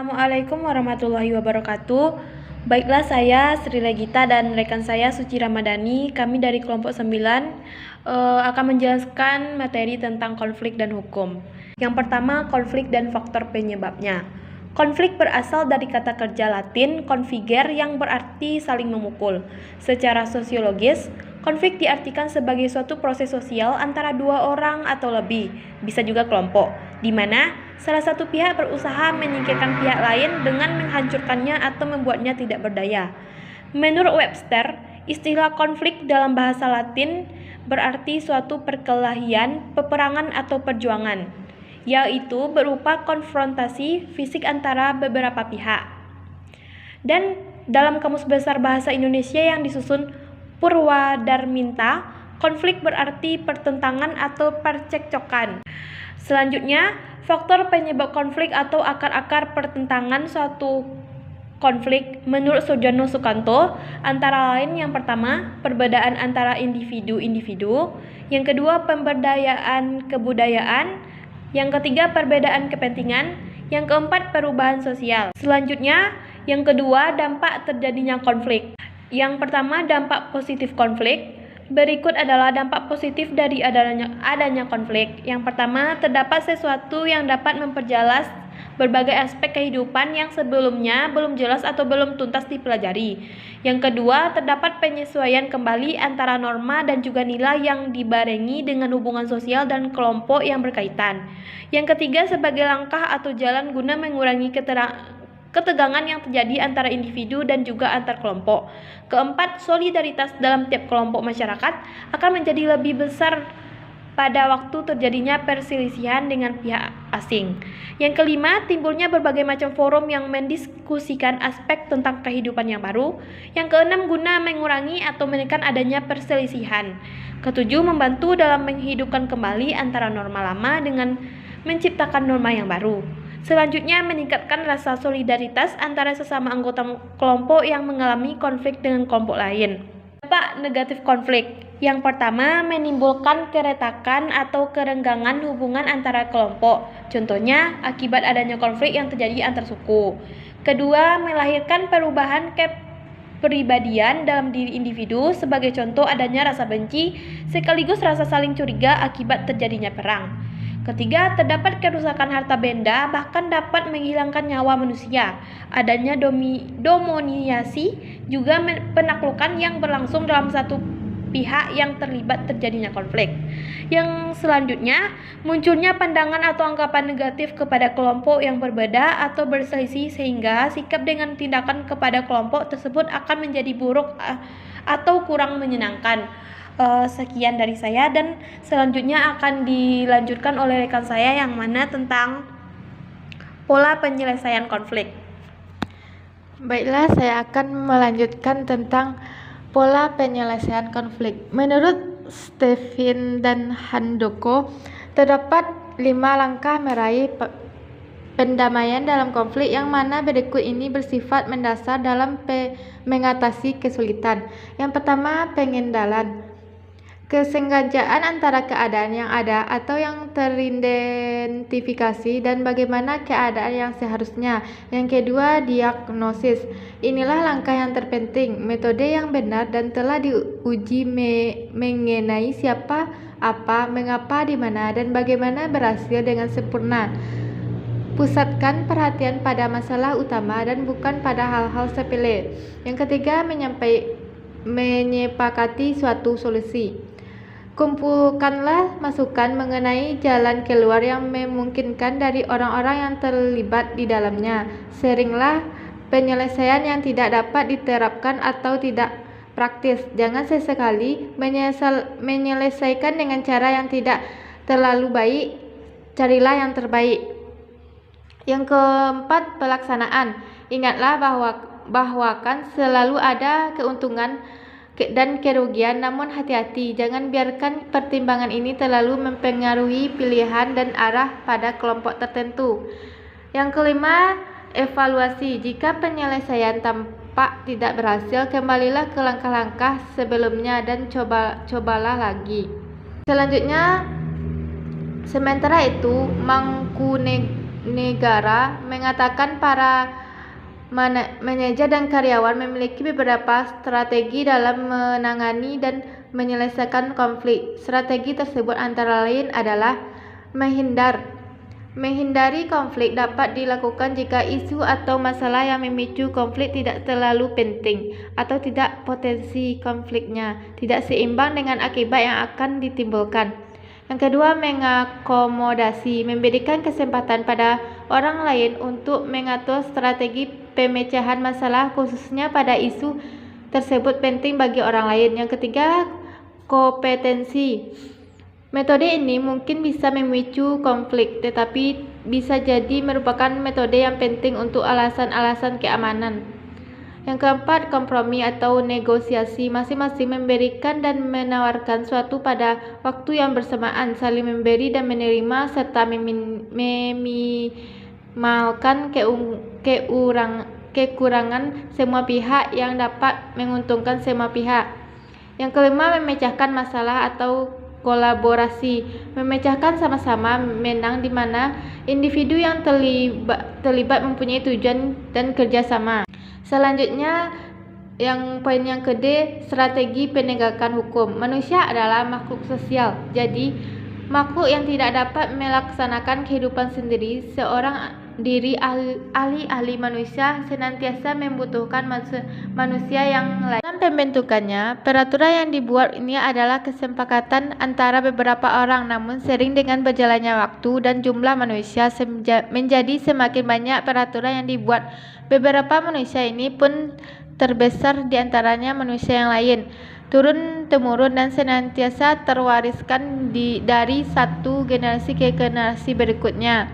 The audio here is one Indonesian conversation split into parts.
Assalamualaikum warahmatullahi wabarakatuh. Baiklah, saya Sri Legita dan rekan saya Suci Ramadhani. Kami dari kelompok 9 akan menjelaskan materi tentang konflik dan hukum. Yang pertama, konflik dan faktor penyebabnya. Konflik berasal dari kata kerja Latin configer yang berarti saling memukul. Secara sosiologis, konflik diartikan sebagai suatu proses sosial antara dua orang atau lebih, bisa juga kelompok, di mana salah satu pihak berusaha menyingkirkan pihak lain dengan menghancurkannya atau membuatnya tidak berdaya. Menurut Webster, istilah konflik dalam bahasa Latin berarti suatu perkelahian, peperangan atau perjuangan, yaitu berupa konfrontasi fisik antara beberapa pihak. Dan dalam Kamus Besar Bahasa Indonesia yang disusun Purwadarminta, konflik berarti pertentangan atau percekcokan. Selanjutnya, faktor penyebab konflik atau akar-akar pertentangan suatu konflik menurut Soejono Sukanto antara lain yang pertama, perbedaan antara individu-individu, yang kedua, pemberdayaan kebudayaan, yang ketiga, perbedaan kepentingan, yang keempat, perubahan sosial. Selanjutnya, yang kedua, dampak terjadinya konflik. Yang pertama, dampak positif konflik. Berikut adalah dampak positif dari adanya konflik. Yang pertama, terdapat sesuatu yang dapat memperjelas berbagai aspek kehidupan yang sebelumnya belum jelas atau belum tuntas dipelajari. Yang kedua, terdapat penyesuaian kembali antara norma dan juga nilai yang dibarengi dengan hubungan sosial dan kelompok yang berkaitan. Yang ketiga, sebagai langkah atau jalan guna mengurangi ketegangan yang terjadi antara individu dan juga antar kelompok. Keempat, solidaritas dalam tiap kelompok masyarakat akan menjadi lebih besar pada waktu terjadinya perselisihan dengan pihak asing. Yang kelima, timbulnya berbagai macam forum yang mendiskusikan aspek tentang kehidupan yang baru. Yang keenam, guna mengurangi atau menekan adanya perselisihan. Ketujuh, membantu dalam menghidupkan kembali antara norma lama dengan menciptakan norma yang baru. Selanjutnya, meningkatkan rasa solidaritas antara sesama anggota kelompok yang mengalami konflik dengan kelompok lain. Dampak negatif konflik. Yang pertama, menimbulkan keretakan atau kerenggangan hubungan antara kelompok. Contohnya, akibat adanya konflik yang terjadi antar suku. Kedua, melahirkan perubahan kepribadian dalam diri individu. Sebagai contoh, adanya rasa benci sekaligus rasa saling curiga akibat terjadinya perang. Ketiga, terdapat kerusakan harta benda, bahkan dapat menghilangkan nyawa manusia. Adanya dominiasi, juga penaklukan yang berlangsung dalam satu pihak yang terlibat terjadinya konflik. Yang selanjutnya, munculnya pandangan atau anggapan negatif kepada kelompok yang berbeda atau berselisih sehingga sikap dengan tindakan kepada kelompok tersebut akan menjadi buruk atau kurang menyenangkan. Sekian dari saya dan selanjutnya akan dilanjutkan oleh rekan saya yang mana tentang pola penyelesaian konflik. Baiklah, saya akan melanjutkan tentang pola penyelesaian konflik. Menurut Stephen dan Handoko, terdapat 5 langkah meraih pendamaian dalam konflik yang mana berikut ini bersifat mendasar dalam mengatasi kesulitan. Yang pertama, pengendalan. Kesengajaan antara keadaan yang ada atau yang teridentifikasi dan bagaimana keadaan yang seharusnya. Yang kedua, diagnosis. Inilah langkah yang terpenting, metode yang benar dan telah diuji mengenai siapa, apa, mengapa, di mana, dan bagaimana berhasil dengan sempurna. Pusatkan perhatian pada masalah utama dan bukan pada hal-hal sepele. Yang ketiga, menyepakati suatu solusi. Kumpulkanlah masukan mengenai jalan keluar yang memungkinkan dari orang-orang yang terlibat di dalamnya. Seringlah penyelesaian yang tidak dapat diterapkan atau tidak praktis. Jangan sesekali menyelesaikan dengan cara yang tidak terlalu baik. Carilah yang terbaik. Yang keempat, pelaksanaan. Ingatlah bahwa kan selalu ada keuntungan dan kerugian, namun hati-hati, jangan biarkan pertimbangan ini terlalu mempengaruhi pilihan dan arah pada kelompok tertentu. Yang kelima, evaluasi. Jika penyelesaian tampak tidak berhasil, kembalilah ke langkah-langkah sebelumnya dan cobalah lagi. Selanjutnya, sementara itu, negara mengatakan para manajer dan karyawan memiliki beberapa strategi dalam menangani dan menyelesaikan konflik. Strategi tersebut antara lain adalah menghindari konflik dapat dilakukan jika isu atau masalah yang memicu konflik tidak terlalu penting atau tidak potensi konfliknya tidak seimbang dengan akibat yang akan ditimbulkan. Yang kedua, mengakomodasi, memberikan kesempatan pada orang lain untuk mengatur strategi pemecahan masalah khususnya pada isu tersebut penting bagi orang lain. Yang ketiga, kompetensi. Metode ini mungkin bisa memicu konflik, tetapi bisa jadi merupakan metode yang penting untuk alasan-alasan keamanan. Yang keempat, kompromi atau negosiasi. Masing-masing memberikan dan menawarkan suatu pada waktu yang bersamaan, saling memberi dan menerima, serta meminimalkan kekurangan semua pihak yang dapat menguntungkan semua pihak. Yang kelima, memecahkan masalah atau kolaborasi. Memecahkan sama-sama menang di mana individu yang terlibat mempunyai tujuan dan kerjasama. Selanjutnya, poin yang kedua, strategi penegakan hukum. Manusia adalah makhluk sosial, jadi makhluk yang tidak dapat melaksanakan kehidupan sendiri. Seorang diri ahli manusia senantiasa membutuhkan manusia yang lain. Dalam pembentukannya, peraturan yang dibuat ini adalah kesepakatan antara beberapa orang, namun sering dengan berjalannya waktu dan jumlah manusia menjadi semakin banyak peraturan yang dibuat. Beberapa manusia ini pun terbesar di antaranya manusia yang lain, turun-temurun dan senantiasa terwariskan dari satu generasi ke generasi berikutnya.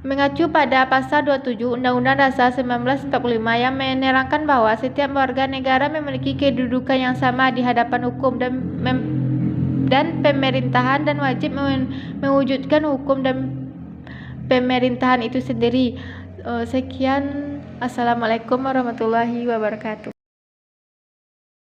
Mengacu pada pasal 27 Undang-Undang Dasar 1945 yang menerangkan bahwa setiap warga negara memiliki kedudukan yang sama di hadapan hukum dan pemerintahan dan wajib mewujudkan hukum dan pemerintahan itu sendiri. Sekian, assalamualaikum warahmatullahi wabarakatuh.